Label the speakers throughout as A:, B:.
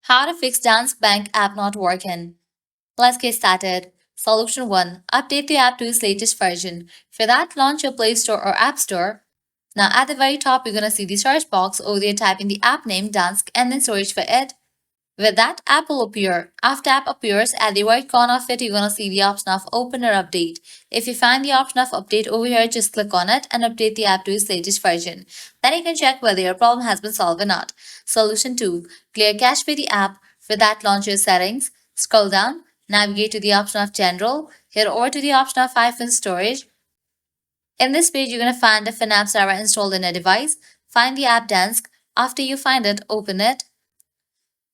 A: How to fix Danske Bank app not working. Let's get started. Solution 1. Update the app to its latest version. For that, launch your Play Store or App Store. Now at the very top, you're going to see the search box. Over there, type in the app name Danske and then search for it. With that, app will appear. After app appears, at the right corner of it, you're going to see the option of open or update. If you find the option of update over here, just click on it and update the app to its latest version. Then you can check whether your problem has been solved or not. Solution 2. Clear cache for the app. For that, launch your settings. Scroll down, navigate to the option of general, head over to the option of iPhone storage. In this page, you're going to find different apps that are installed in a device. Find the app Danske. After you find it, open it.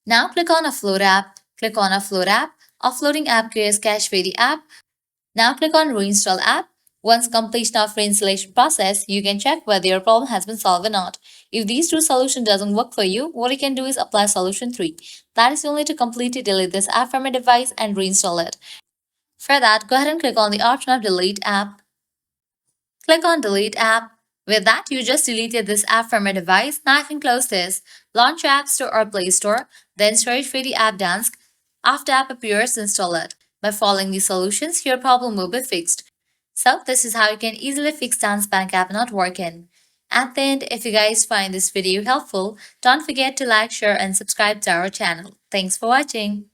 A: Now click on Offload app. Click on Offload app. Offloading app clears cache for the app. Now click on Reinstall app. Once completion of reinstallation process, you can check whether your problem has been solved or not. If these two solutions doesn't work for you, what you can do is apply solution 3. That is only to completely delete this app from your device and reinstall it. For that, go ahead and click on the option of Delete app. Click on Delete app. With that, you just deleted this app from your device. Now I can close this. Launch your App Store or Play Store, then search for the app Danske. After app appears, install it. By following these solutions, your problem will be fixed. So this is how you can easily fix Danske Bank app not working. At the end, if you guys find this video helpful, don't forget to like, share and subscribe to our channel. Thanks for watching.